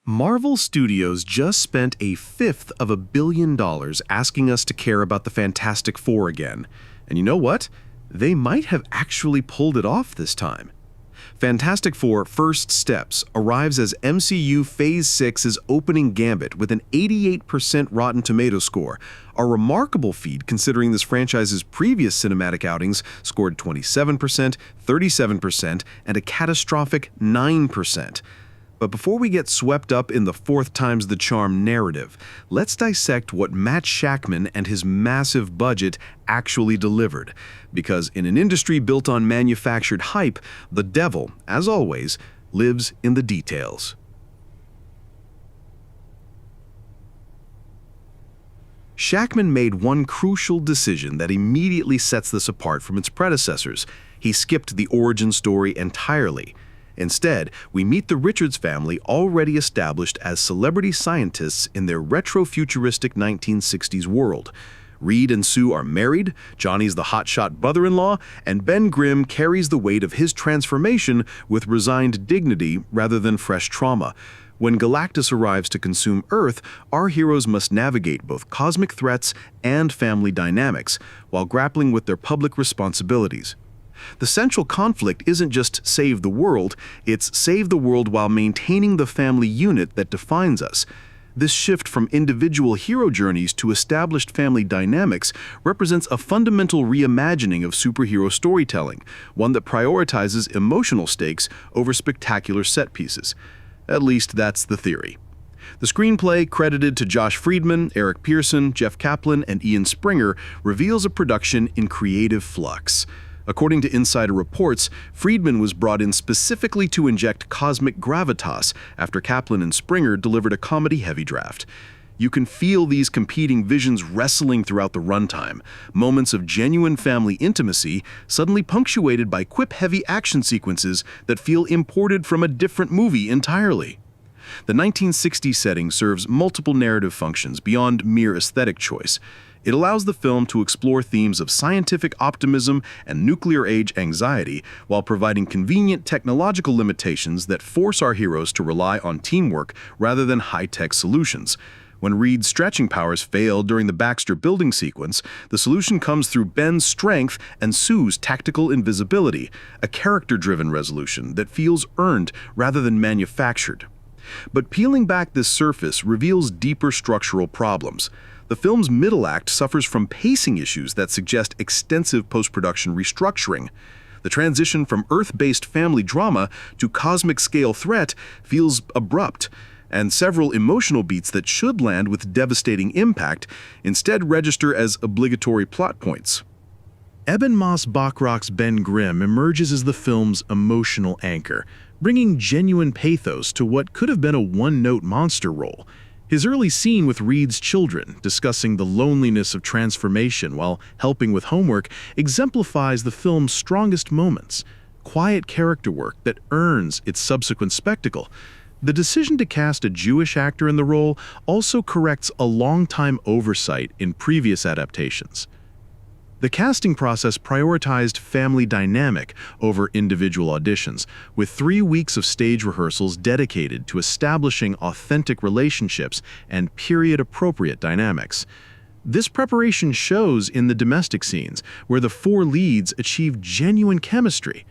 Marvel Studios just spent a fifth of $1 billion asking us to care about the Fantastic Four again. And you know what? They might have actually pulled it off this time. Fantastic Four First Steps arrives as MCU Phase 6's opening gambit with an 88% Rotten Tomatoes score, a remarkable feat considering this franchise's previous cinematic outings scored 27%, 37%, and a catastrophic 9%. But before we get swept up in the fourth time's the charm narrative, let's dissect what Matt Shakman and his massive budget actually delivered. Because in an industry built on manufactured hype, the devil, as always, lives in the details. Shakman made one crucial decision that immediately sets this apart from its predecessors. He skipped the origin story entirely. Instead, we meet the Richards family already established as celebrity scientists in their retro-futuristic 1960s world. Reed and Sue are married, Johnny's the hotshot brother-in-law, and Ben Grimm carries the weight of his transformation with resigned dignity rather than fresh trauma. When Galactus arrives to consume Earth, our heroes must navigate both cosmic threats and family dynamics, while grappling with their public responsibilities. The central conflict isn't just save the world, it's save the world while maintaining the family unit that defines us. This shift from individual hero journeys to established family dynamics represents a fundamental reimagining of superhero storytelling, one that prioritizes emotional stakes over spectacular set pieces. At least that's the theory. The screenplay, credited to Josh Friedman, Eric Pearson, Jeff Kaplan, and Ian Springer, reveals a production in creative flux. According to insider reports, Friedman was brought in specifically to inject cosmic gravitas after Kaplan and Springer delivered a comedy-heavy draft. You can feel these competing visions wrestling throughout the runtime, moments of genuine family intimacy suddenly punctuated by quip-heavy action sequences that feel imported from a different movie entirely. The 1960s setting serves multiple narrative functions beyond mere aesthetic choice. It allows the film to explore themes of scientific optimism and nuclear age anxiety while providing convenient technological limitations that force our heroes to rely on teamwork rather than high-tech solutions. When Reed's stretching powers fail during the Baxter building sequence, the solution comes through Ben's strength and Sue's tactical invisibility, a character-driven resolution that feels earned rather than manufactured. But peeling back this surface reveals deeper structural problems. The film's middle act suffers from pacing issues that suggest extensive post-production restructuring. The transition from Earth-based family drama to cosmic-scale threat feels abrupt, and several emotional beats that should land with devastating impact instead register as obligatory plot points. Eben Moss-Bachrach's Ben Grimm emerges as the film's emotional anchor, bringing genuine pathos to what could have been a one-note monster role. His early scene with Reed's children, discussing the loneliness of transformation while helping with homework, exemplifies the film's strongest moments, quiet character work that earns its subsequent spectacle. The decision to cast a Jewish actor in the role also corrects a long-time oversight in previous adaptations. The casting process prioritized family dynamic over individual auditions, with 3 weeks of stage rehearsals dedicated to establishing authentic relationships and period-appropriate dynamics. This preparation shows in the domestic scenes, where the 4 leads achieve genuine chemistry.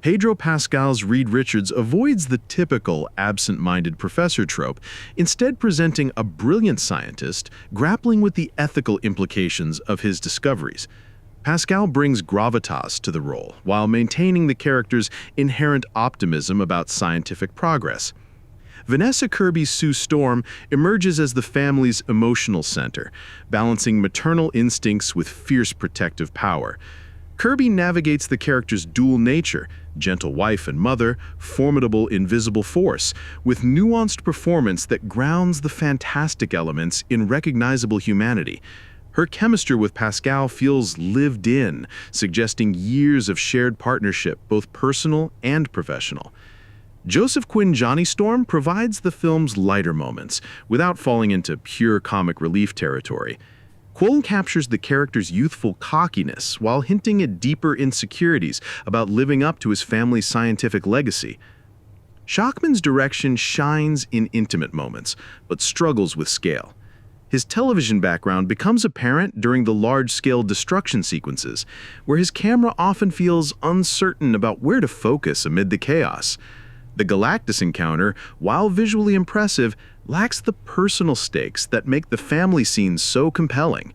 Pedro Pascal's Reed Richards avoids the typical absent-minded professor trope, instead presenting a brilliant scientist grappling with the ethical implications of his discoveries. Pascal brings gravitas to the role, while maintaining the character's inherent optimism about scientific progress. Vanessa Kirby's Sue Storm emerges as the family's emotional center, balancing maternal instincts with fierce protective power. Kirby navigates the character's dual nature, gentle wife and mother, formidable invisible force, with nuanced performance that grounds the fantastic elements in recognizable humanity. Her chemistry with Pascal feels lived in, suggesting years of shared partnership, both personal and professional. Joseph Quinn Johnny Storm provides the film's lighter moments, without falling into pure comic relief territory. Quollen captures the character's youthful cockiness while hinting at deeper insecurities about living up to his family's scientific legacy. Shakman's direction shines in intimate moments, but struggles with scale. His television background becomes apparent during the large-scale destruction sequences, where his camera often feels uncertain about where to focus amid the chaos. The Galactus encounter, while visually impressive, lacks the personal stakes that make the family scenes so compelling.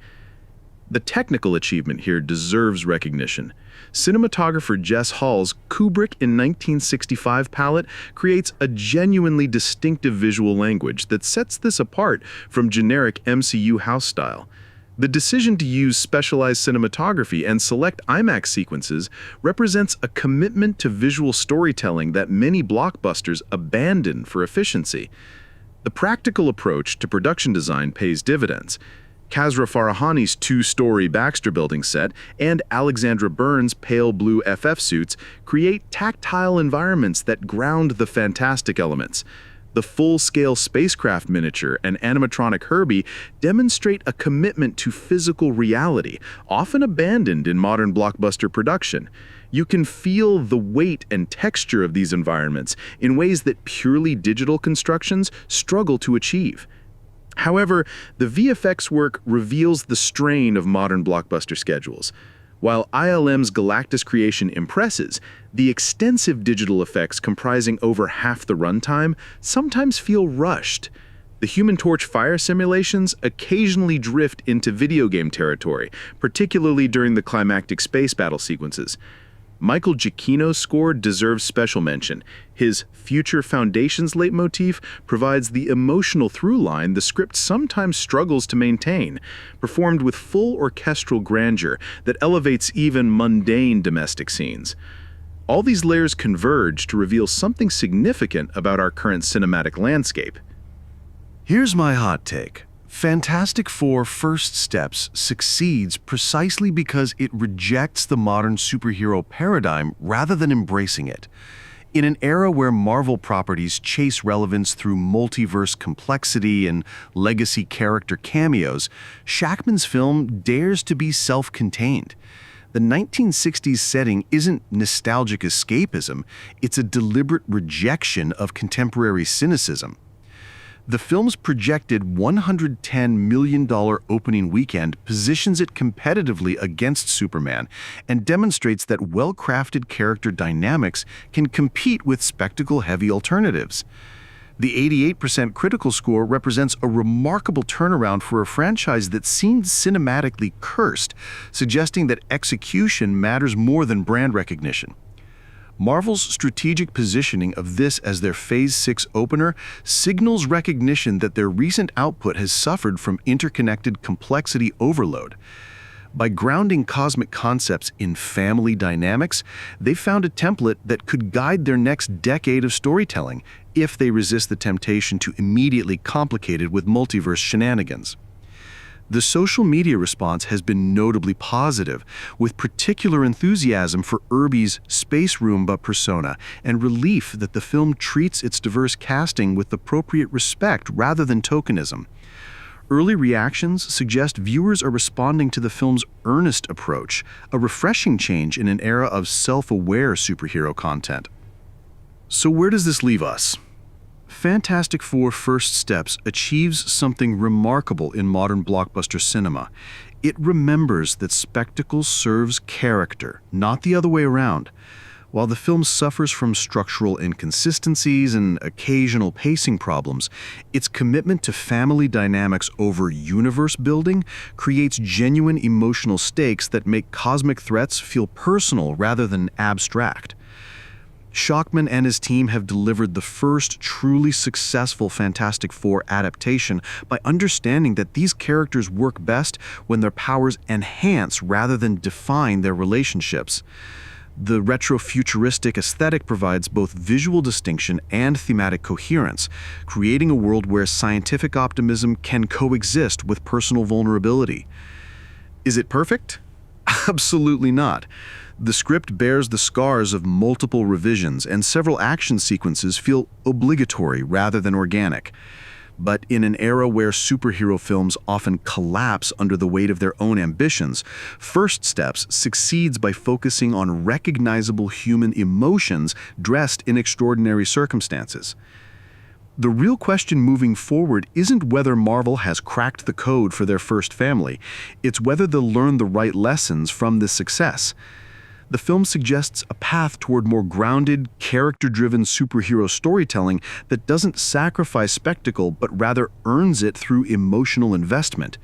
The technical achievement here deserves recognition. Cinematographer Jess Hall's Kubrick in 1965 palette creates a genuinely distinctive visual language that sets this apart from generic MCU house style. The decision to use specialized cinematography and select IMAX sequences represents a commitment to visual storytelling that many blockbusters abandon for efficiency. The practical approach to production design pays dividends. Kazra Farahani's two-story Baxter Building set and Alexandra Burns' pale blue FF suits create tactile environments that ground the fantastic elements. The full-scale spacecraft miniature and animatronic Herbie demonstrate a commitment to physical reality, often abandoned in modern blockbuster production. You can feel the weight and texture of these environments in ways that purely digital constructions struggle to achieve. However, the VFX work reveals the strain of modern blockbuster schedules. While ILM's Galactus creation impresses, the extensive digital effects comprising over half the runtime sometimes feel rushed. The Human Torch fire simulations occasionally drift into video game territory, particularly during the climactic space battle sequences. Michael Giacchino's score deserves special mention. His Future Foundations leitmotif provides the emotional through line the script sometimes struggles to maintain, performed with full orchestral grandeur that elevates even mundane domestic scenes. All these layers converge to reveal something significant about our current cinematic landscape. Here's my hot take. Fantastic Four: First Steps succeeds precisely because it rejects the modern superhero paradigm rather than embracing it. In an era where Marvel properties chase relevance through multiverse complexity and legacy character cameos, Shakman's film dares to be self-contained. The 1960s setting isn't nostalgic escapism, it's a deliberate rejection of contemporary cynicism. The film's projected $110 million opening weekend positions it competitively against Superman and demonstrates that well-crafted character dynamics can compete with spectacle-heavy alternatives. The 88% critical score represents a remarkable turnaround for a franchise that seemed cinematically cursed, suggesting that execution matters more than brand recognition. Marvel's strategic positioning of this as their Phase 6 opener signals recognition that their recent output has suffered from interconnected complexity overload. By grounding cosmic concepts in family dynamics, they found a template that could guide their next decade of storytelling if they resist the temptation to immediately complicate it with multiverse shenanigans. The social media response has been notably positive, with particular enthusiasm for Irby's Space Roomba persona and relief that the film treats its diverse casting with appropriate respect rather than tokenism. Early reactions suggest viewers are responding to the film's earnest approach, a refreshing change in an era of self-aware superhero content. So where does this leave us? Fantastic Four: First Steps achieves something remarkable in modern blockbuster cinema. It remembers that spectacle serves character, not the other way around. While the film suffers from structural inconsistencies and occasional pacing problems, its commitment to family dynamics over universe building creates genuine emotional stakes that make cosmic threats feel personal rather than abstract. Shakman and his team have delivered the first truly successful Fantastic Four adaptation by understanding that these characters work best when their powers enhance rather than define their relationships. The retro-futuristic aesthetic provides both visual distinction and thematic coherence, creating a world where scientific optimism can coexist with personal vulnerability. Is it perfect? Absolutely not. The script bears the scars of multiple revisions, and several action sequences feel obligatory rather than organic. But in an era where superhero films often collapse under the weight of their own ambitions, First Steps succeeds by focusing on recognizable human emotions dressed in extraordinary circumstances. The real question moving forward isn't whether Marvel has cracked the code for their first family, it's whether they'll learn the right lessons from this success. The film suggests a path toward more grounded, character-driven superhero storytelling that doesn't sacrifice spectacle but rather earns it through emotional investment.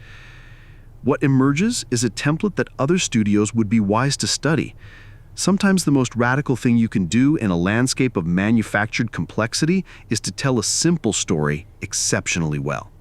What emerges is a template that other studios would be wise to study. Sometimes the most radical thing you can do in a landscape of manufactured complexity is to tell a simple story exceptionally well.